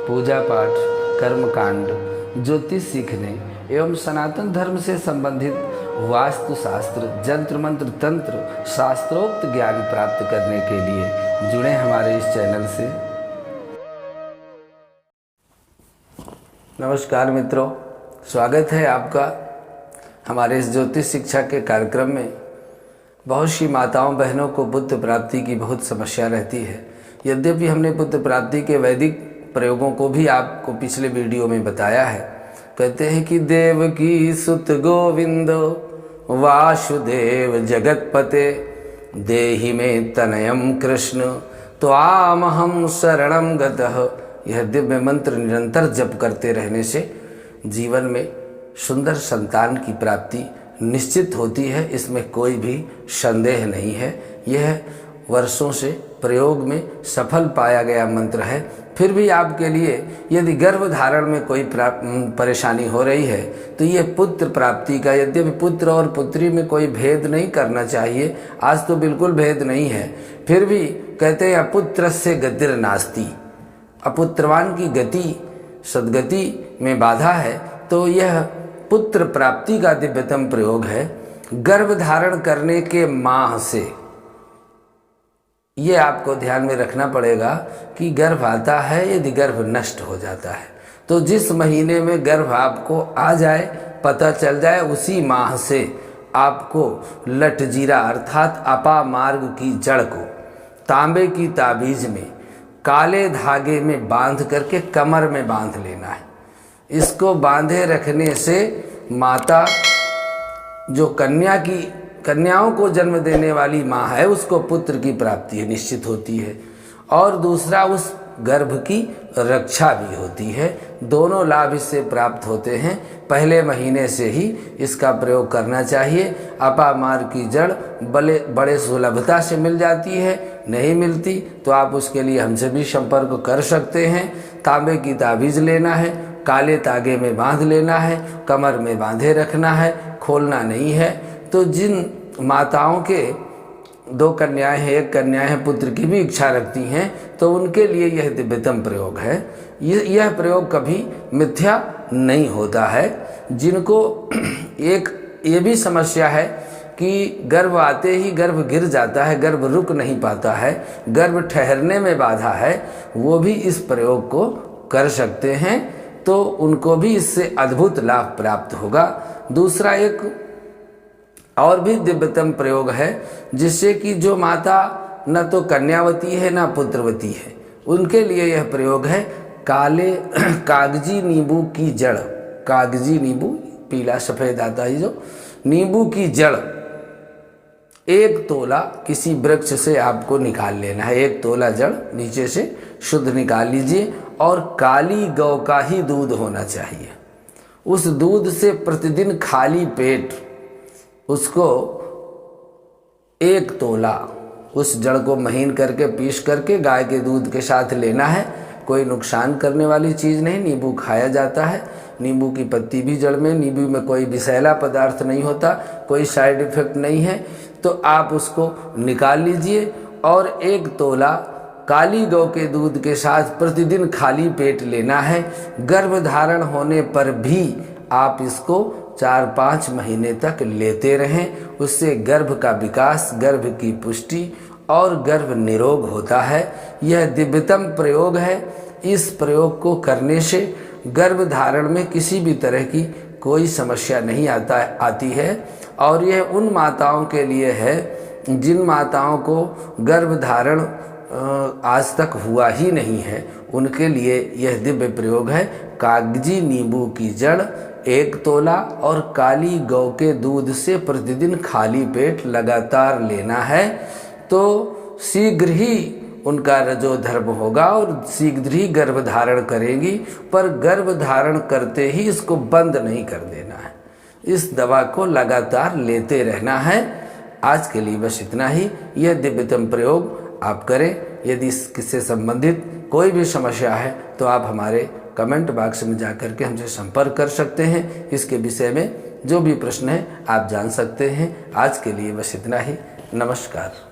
पूजा पाठ, कर्मकांड, ज्योतिष सीखने एवं सनातन धर्म से संबंधित वास्तु शास्त्र, जंत्र मंत्र, तंत्र, शास्त्रोक्त ज्ञान प्राप्त करने के लिए जुड़े हमारे इस चैनल से। नमस्कार मित्रों, स्वागत है आपका हमारे इस ज्योतिष शिक्षा के कार्यक्रम में। बहुत सी माताओं बहनों को पुत्र प्राप्ति की बहुत समस्या रहती है। यद्यपि हमने पुत्र प्राप्ति के वैदिक प्रयोगों को भी आपको पिछले वीडियो में बताया है। कहते हैं कि देवकी सुत गोविंदो वासुदेव जगतपते देहि में तनयम कृष्ण त्वामहं शरणं गतः। यह दिव्य मंत्र निरंतर जप करते रहने से जीवन में सुंदर संतान की प्राप्ति निश्चित होती है, इसमें कोई भी संदेह नहीं है। यह वर्षों से प्रयोग में सफल पाया गया मंत्र है। फिर भी आपके लिए यदि गर्भ धारण में कोई परेशानी हो रही है तो ये पुत्र प्राप्ति का, यद्यपि पुत्र और पुत्री में कोई भेद नहीं करना चाहिए, आज तो बिल्कुल भेद नहीं है, फिर भी कहते हैं अपुत्रस्य गतिर् नास्ति, अपुत्रवान की गति सद्गति में बाधा है। तो यह पुत्र प्राप्ति का दिव्यतम प्रयोग है। गर्भ धारण करने के माह से ये आपको ध्यान में रखना पड़ेगा कि गर्भ आता है, यदि गर्भ नष्ट हो जाता है तो जिस महीने में गर्भ आपको आ जाए, पता चल जाए, उसी माह से आपको लटजीरा अर्थात अपामार्ग की जड़ को तांबे की ताबीज में काले धागे में बांध करके कमर में बांध लेना है। इसको बांधे रखने से माता जो कन्याओं को जन्म देने वाली माँ है उसको पुत्र की प्राप्ति निश्चित होती है, और दूसरा उस गर्भ की रक्षा भी होती है। दोनों लाभ इससे प्राप्त होते हैं। पहले महीने से ही इसका प्रयोग करना चाहिए। अपामार की जड़ बड़े सुलभता से मिल जाती है, नहीं मिलती तो आप उसके लिए हमसे भी संपर्क कर सकते हैं। तांबे की ताबीज लेना है, काले धागे में बांध लेना है, कमर में बांधे रखना है, खोलना नहीं है। तो जिन माताओं के 2 कन्याएं हैं, 1 कन्या है, पुत्र की भी इच्छा रखती हैं, तो उनके लिए यह दिव्यतम प्रयोग है। यह प्रयोग कभी मिथ्या नहीं होता है। जिनको एक ये भी समस्या है कि गर्भ आते ही गर्भ गिर जाता है, गर्भ रुक नहीं पाता है, गर्भ ठहरने में बाधा है, वो भी इस प्रयोग को कर सकते हैं, तो उनको भी इससे अद्भुत लाभ प्राप्त होगा। दूसरा एक और भी दिव्यतम प्रयोग है, जिससे कि जो माता न तो कन्यावती है न पुत्रवती है, उनके लिए यह प्रयोग है। कागजी नींबू की जड़, कागजी नींबू पीला सफ़ेद आता है, जो नींबू की जड़ 1 तोला किसी वृक्ष से आपको निकाल लेना है। 1 तोला जड़ नीचे से शुद्ध निकाल लीजिए, और काली गौ का ही दूध होना चाहिए। उस दूध से प्रतिदिन खाली पेट उसको 1 तोला उस जड़ को महीन करके पीस करके गाय के दूध के साथ लेना है। कोई नुकसान करने वाली चीज़ नहीं, नींबू खाया जाता है, नींबू की पत्ती भी जड़ में, नींबू में कोई विषैला पदार्थ नहीं होता, कोई साइड इफेक्ट नहीं है। तो आप उसको निकाल लीजिए और 1 तोला काली गौ के दूध के साथ प्रतिदिन खाली पेट लेना है। गर्भ धारण होने पर भी आप इसको 4-5 महीने तक लेते रहें। उससे गर्भ का विकास, गर्भ की पुष्टि और गर्भ निरोग होता है। यह दिव्यतम प्रयोग है। इस प्रयोग को करने से गर्भ धारण में किसी भी तरह की कोई समस्या नहीं आती है। और यह उन माताओं के लिए है जिन माताओं को गर्भ धारण आज तक हुआ ही नहीं है, उनके लिए यह दिव्य प्रयोग है। कागजी नींबू की जड़ 1 तोला और काली गौ के दूध से प्रतिदिन खाली पेट लगातार लेना है, तो शीघ्र ही उनका रजोधर्म होगा और शीघ्र ही गर्भ धारण करेंगी। पर गर्भ धारण करते ही इसको बंद नहीं कर देना है, इस दवा को लगातार लेते रहना है। आज के लिए बस इतना ही। यह दिव्यतम प्रयोग आप करें। यदि इससे संबंधित कोई भी समस्या है तो आप हमारे कमेंट बॉक्स में जाकर के हमसे संपर्क कर सकते हैं। इसके विषय में जो भी प्रश्न है आप जान सकते हैं। आज के लिए बस इतना ही। नमस्कार।